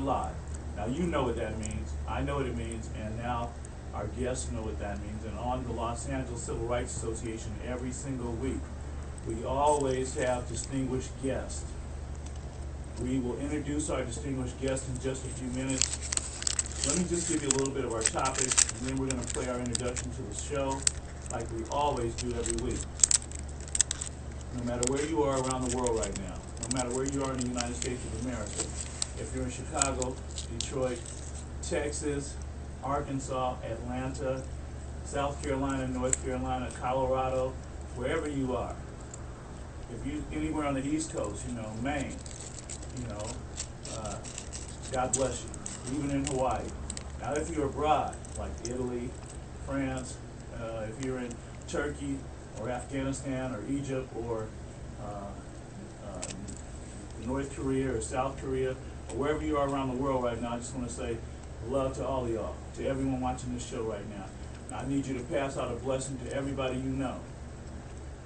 Live. Now you know what that means, I know what it means, and now our guests know what that means. And on the Los Angeles Civil Rights Association every single week, we always have distinguished guests. We will introduce our distinguished guests in just a few minutes. Let me just give you a little bit of our topic, and then we're going to play our introduction to the show like we always do every week. No matter where you are around the world right now, no matter where you are in the United States of America, if you're in Chicago, Detroit, Texas, Arkansas, Atlanta, South Carolina, North Carolina, Colorado, wherever you are, if you anywhere on the East Coast, Maine, God bless you. Even in Hawaii. Now, if you're abroad, like Italy, France, if you're in Turkey or Afghanistan or Egypt or North Korea or South Korea, or wherever you are around the world right now, I just want to say love to all of y'all, to everyone watching this show right now. Now, I need you to pass out a blessing to everybody you know.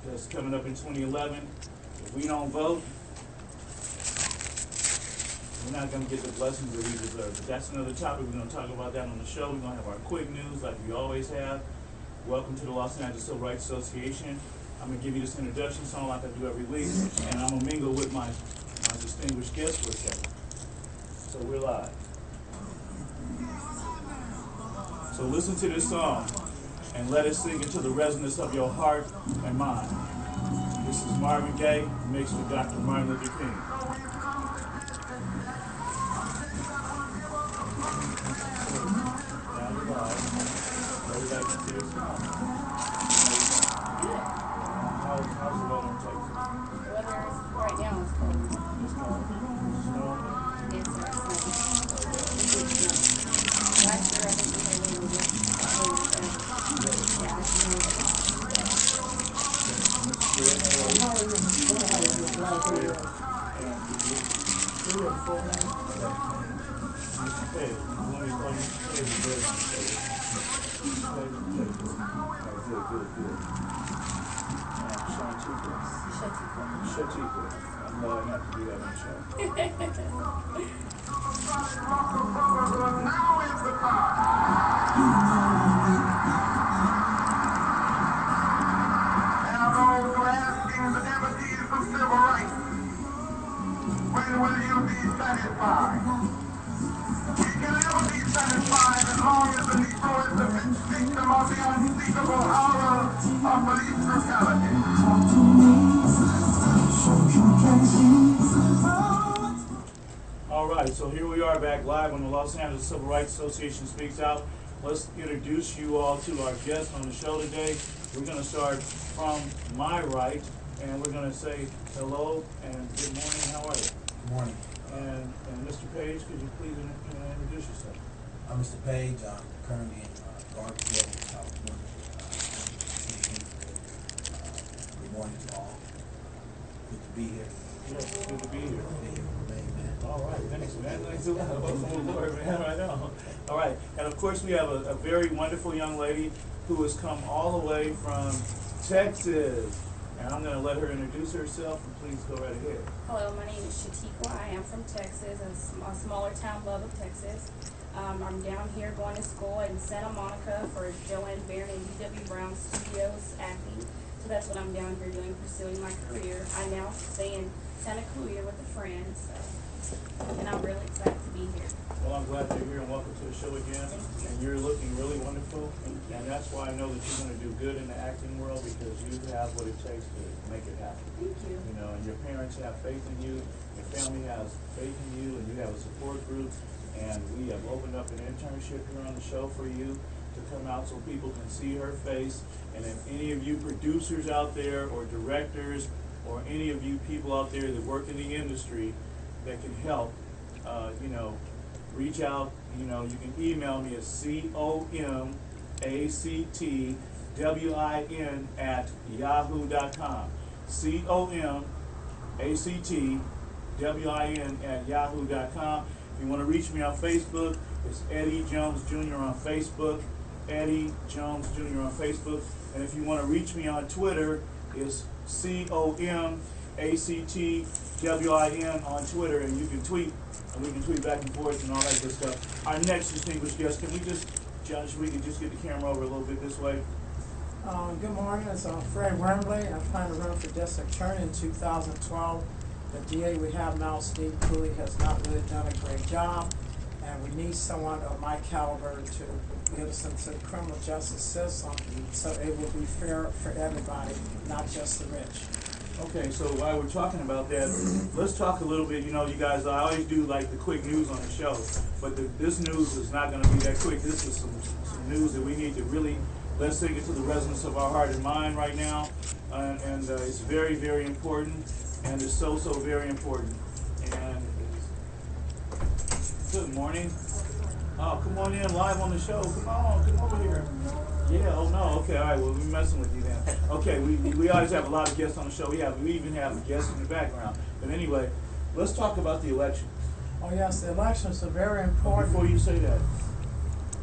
Because coming up in 2011, if we don't vote, we're not going to get the blessings that we deserve. But that's another topic. We're going to talk about that on the show. We're going to have our quick news like we always have. Welcome to the Los Angeles Civil Rights Association. I'm going to give you this introduction song like I do every week, and I'm going to mingle with my distinguished guests for a second. So we're live. So listen to this song and let it sink into the resonance of your heart and mind. This is Marvin Gaye mixed with Dr. Martin Luther King. Everybody can see this song. How's the weather in Texas? The weather is right now is cold. It's cold. Snow? It's snow. Last year I think we had a little bit. Yeah, it's snowed. Good. Shatika. I'm glad I have to do that on the show. Now is the time. Now those who asking the devotees of civil rights, when will you be satisfied? We can never be satisfied as long as the Negro is the victim of the unspeakable horror of police brutality. All right, so here we are back live on the Los Angeles Civil Rights Association Speaks Out. Let's introduce you all to our guests on the show today. We're going to start from my right, and we're going to say hello and good morning. How are you? Good morning. And Mr. Page, could you please introduce yourself? I'm Mr. Page. I'm currently in Garfield, California. Good morning to all. Good to be here. Yes, it's good to be here. Man. All right, thanks, man. Thanks a lot. Right on. All right, and of course we have a very wonderful young lady who has come all the way from Texas. And I'm going to let her introduce herself, and please go right ahead. Hello, my name is Shatika. I am from Texas, a smaller town love of Texas. I'm down here going to school in Santa Monica for Joanne Baird and D.W. Brown Studios acting. So that's what I'm down here doing, pursuing my career. I now stay in Santa Cruz with a friend, and I'm really excited to be here. Well, I'm glad you're here, and welcome to the show again. And you're looking really wonderful, and that's why I know that you're going to do good in the acting world, because you have what it takes to make it happen. Thank you. And your parents have faith in you, your family has faith in you, and you have a support group. And we have opened up an internship here on the show for you to come out so people can see her face. And if any of you producers out there or directors or any of you people out there that work in the industry that can help, reach out. You can email me at comactwin@yahoo.com. comactwin@yahoo.com. If you want to reach me on Facebook, it's Eddie Jones Jr. on Facebook. Eddie Jones Jr. on Facebook. And if you want to reach me on Twitter, it's LACRaspaksout on Twitter, and you can tweet, and we can tweet back and forth and all that good stuff. Our next distinguished guest, can we just, Judge, we can just get the camera over a little bit this way? Good morning, it's Fred Wembley. I plan to run for district attorney in 2012. The DA we have now, Steve Cooley, has not really done a great job, and we need someone of my caliber to get us into the criminal justice system so it will be fair for everybody, not just the rich. Okay, so while we're talking about that, let's talk a little bit. You know, you guys, I always do like the quick news on the show, but this news is not going to be that quick. This is some news that we need to really, let's take it to the resonance of our heart and mind right now, and it's very, very important, and it's so very important. And good morning. Oh, come on in live on the show. Come over here. Yeah, oh no, okay, all right, well, we're messing with you then. Okay, we always have a lot of guests on the show. We even have guests in the background. But anyway, let's talk about the elections. Oh yes, the elections are very important. Before you say that,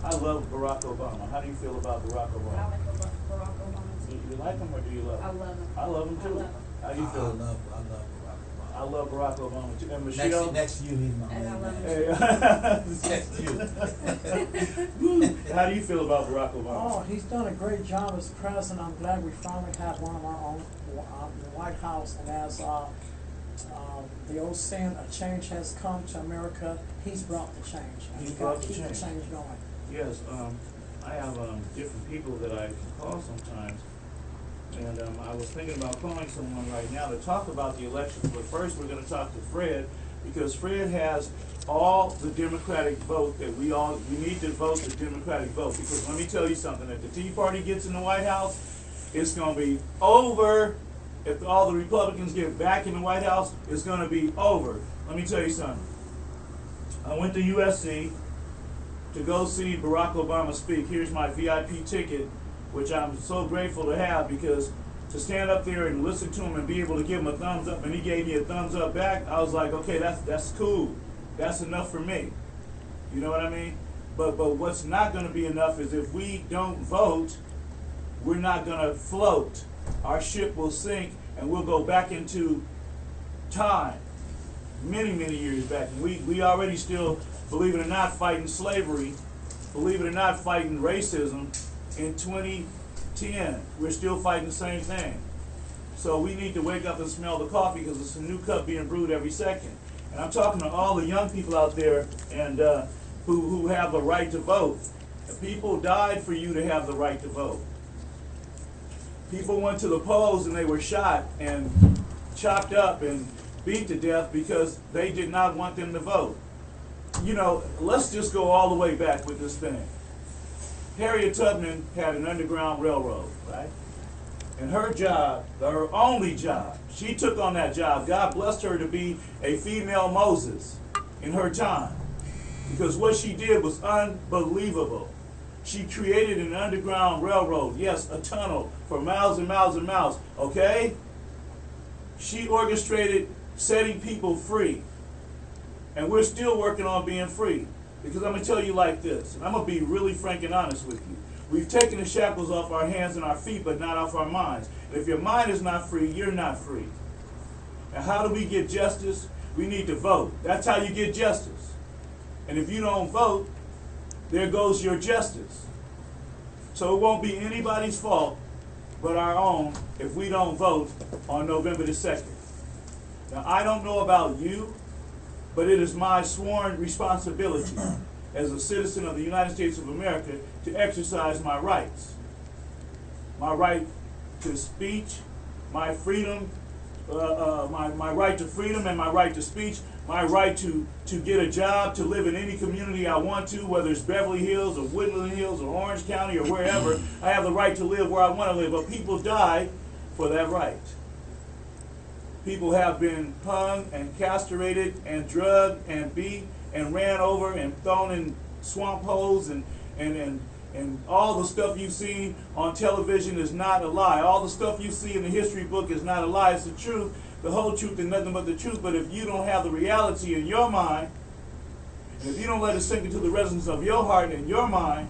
I love Barack Obama. How do you feel about Barack I Obama? like Barack Obama Do too. you like him or do you love him? I love him. I love him too. I love him. How do you I feel? love Barack Obama. I love Barack Obama too. And Michelle? Next to you, he's my And I man. love him. Hey, Next to you. how do you feel about Barack Obama? Oh, he's done a great job as president. I'm glad we finally have one of our own in the White House. And as the old saying, a change has come to America, he's brought the change. And He's we got brought to the keep the change. change going. Yes, I have different people that I can call sometimes. And I was thinking about calling someone right now to talk about the elections. But first we're going to talk to Fred, because Fred has all the Democratic vote that we need to vote the Democratic vote. Because let me tell you something, if the Tea Party gets in the White House, it's going to be over. If all the Republicans get back in the White House, it's going to be over. Let me tell you something. I went to USC to go see Barack Obama speak. Here's my VIP ticket, which I'm so grateful to have, because to stand up there and listen to him and be able to give him a thumbs up, and he gave me a thumbs up back, I was like, okay, that's cool. That's enough for me. You know what I mean? But what's not going to be enough is if we don't vote, we're not going to float. Our ship will sink, and we'll go back into time, many years back. And we already still, believe it or not, fighting slavery, believe it or not, fighting racism in 2010. We're still fighting the same thing. So we need to wake up and smell the coffee, because it's a new cup being brewed every second. And I'm talking to all the young people out there and who have the right to vote. People died for you to have the right to vote. People went to the polls and they were shot and chopped up and beat to death because they did not want them to vote. You know, let's just go all the way back with this thing. Harriet Tubman had an underground railroad, right? And her job, her only job, she took on that job. God blessed her to be a female Moses in her time, because what she did was unbelievable. She created an underground railroad, yes, a tunnel for miles and miles and miles, okay? She orchestrated setting people free. And we're still working on being free. Because I'm going to tell you like this, and I'm going to be really frank and honest with you. We've taken the shackles off our hands and our feet, but not off our minds. And if your mind is not free, you're not free. And how do we get justice? We need to vote. That's how you get justice. And if you don't vote, there goes your justice. So it won't be anybody's fault but our own if we don't vote on November the 2nd. Now, I don't know about you, but it is my sworn responsibility as a citizen of the United States of America to exercise my rights. My right to speech, my freedom, my right to freedom and my right to speech, my right to get a job, to live in any community I want to, whether it's Beverly Hills or Woodland Hills or Orange County or wherever. I have the right to live where I want to live, but people die for that right. People have been hung and castrated and drugged and beat and ran over and thrown in swamp holes, and all the stuff you see on television is not a lie. All the stuff you see in the history book is not a lie. It's the truth, the whole truth, and nothing but the truth. But if you don't have the reality in your mind, and if you don't let it sink into the resonance of your heart and your mind,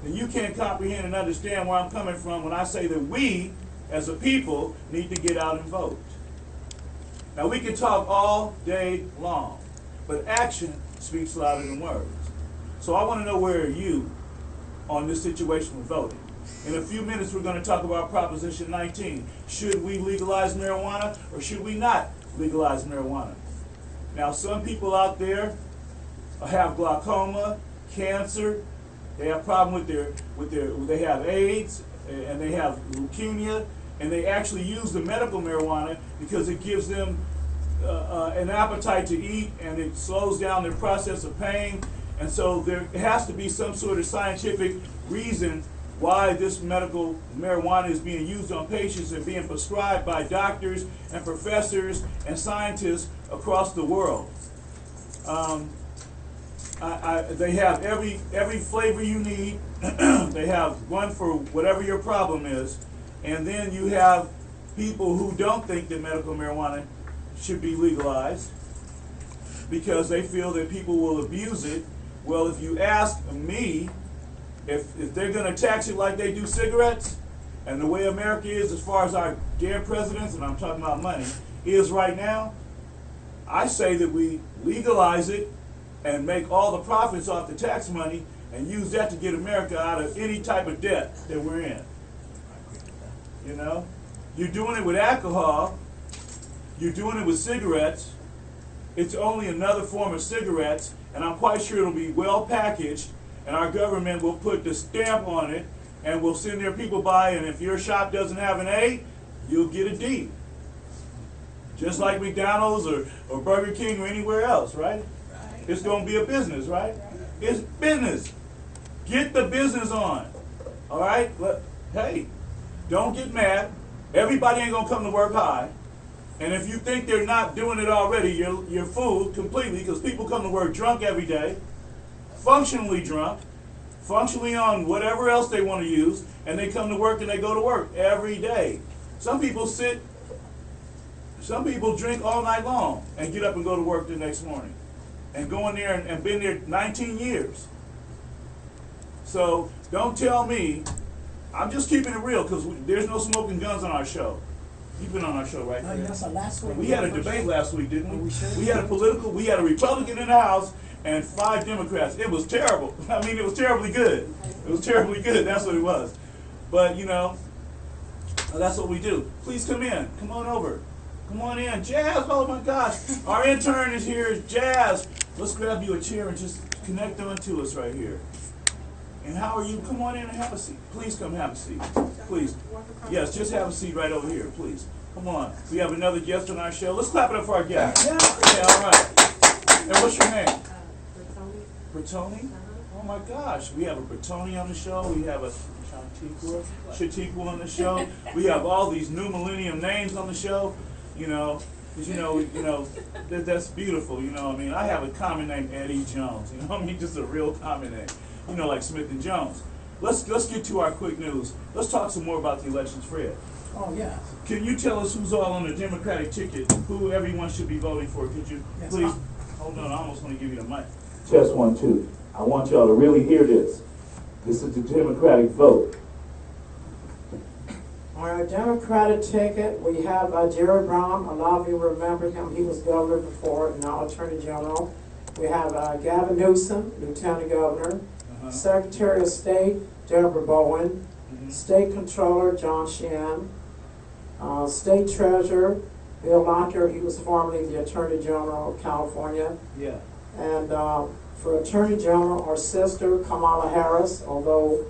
then you can't comprehend and understand where I'm coming from when I say that we, as a people, need to get out and vote. Now we can talk all day long, but action speaks louder than words. So I want to know, where are you on this situation with voting? In a few minutes, we're going to talk about Proposition 19. Should we legalize marijuana or should we not legalize marijuana? Now, some people out there have glaucoma, cancer, they have problem they have AIDS, and they have leukemia, and they actually use the medical marijuana because it gives them an appetite to eat, and it slows down their process of pain. And so there has to be some sort of scientific reason why this medical marijuana is being used on patients and being prescribed by doctors and professors and scientists across the world. They have every flavor you need. They have one for whatever your problem is. And then you have people who don't think that medical marijuana should be legalized because they feel that people will abuse it. Well, if you ask me, if they're going to tax it like they do cigarettes, and the way America is as far as our dear presidents, and I'm talking about money, is right now, I say that we legalize it and make all the profits off the tax money and use that to get America out of any type of debt that we're in. You know? You're doing it with alcohol. You're doing it with cigarettes. It's only another form of cigarettes, and I'm quite sure it'll be well packaged, and our government will put the stamp on it, and we'll send their people by, and if your shop doesn't have an A, you'll get a D. Just like McDonald's or Burger King or anywhere else, right? It's going to be a business, right? It's business. Get the business on. All right? But, hey, don't get mad. Everybody ain't going to come to work high. And if you think they're not doing it already, you're fooled completely, because people come to work drunk every day, functionally drunk, functionally on whatever else they want to use, and they come to work and they go to work every day. Some people drink all night long and get up and go to work the next morning and go in there and been there 19 years. So don't tell me, I'm just keeping it real, because there's no smoking guns on our show. You've been on our show, right? Yes, last week. We had a debate last week, didn't we? We had a Republican in the House and 5 Democrats. It was terrible. I mean, it was terribly good. It was terribly good. That's what it was. But, you know, that's what we do. Please come in. Come on over. Come on in. Jazz, oh my gosh. Our intern is here, Jazz. Let's grab you a chair and just connect onto us right here. And how are you? Come on in and have a seat. Please come have a seat. Please. Yes, just have a seat right over here, please. Come on. We have another guest on our show. Let's clap it up for our guest. Yeah, all right. And what's your name? Bertoni? Oh my gosh. We have a Bertoni on the show. We have a Chatikwa on the show. We have all these new millennium names on the show. You know, because that's beautiful. You know, I mean, I have a common name, Eddie Jones. You know, I mean, just a real common name. You know, like Smith and Jones. Let's get to our quick news. Let's talk some more about the elections, Fred. Oh, yeah. Can you tell us who's all on the Democratic ticket, who everyone should be voting for? Could you please? Hold on, I almost want to give you the mic. Test 1, 2. I want y'all to really hear this. This is the Democratic vote. On our Democratic ticket, we have Jerry Brown. A lot of you remember him. He was governor before and now Attorney General. We have Gavin Newsom, Lieutenant Governor. Secretary of State, Deborah Bowen. State Controller, John Sheehan. State Treasurer, Bill Locker. He was formerly the Attorney General of California. Yeah. And for Attorney General, our sister, Kamala Harris, although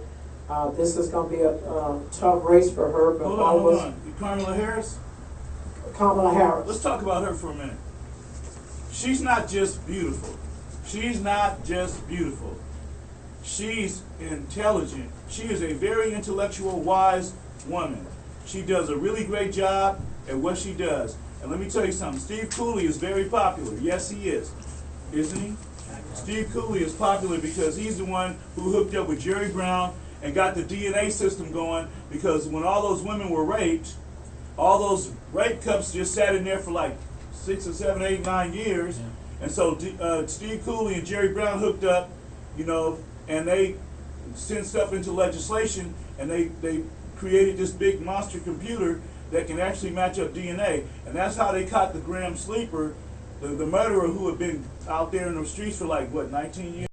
this is going to be a tough race for her. But hold on. Kamala Harris? Kamala Harris. Let's talk about her for a minute. She's not just beautiful. She's not just beautiful. She's intelligent. She is a very intellectual, wise woman. She does a really great job at what she does. And let me tell you something. Steve Cooley is very popular. Yes, he is. Isn't he? Steve Cooley is popular because he's the one who hooked up with Jerry Brown and got the DNA system going, because when all those women were raped, all those rape cups just sat in there for like 6 or 7, 8, 9 years. Yeah. And so Steve Cooley and Jerry Brown hooked up, you know, and they sent stuff into legislation, and they created this big monster computer that can actually match up DNA, and that's how they caught the Graham Sleeper, the murderer who had been out there in the streets for like what, 19 years.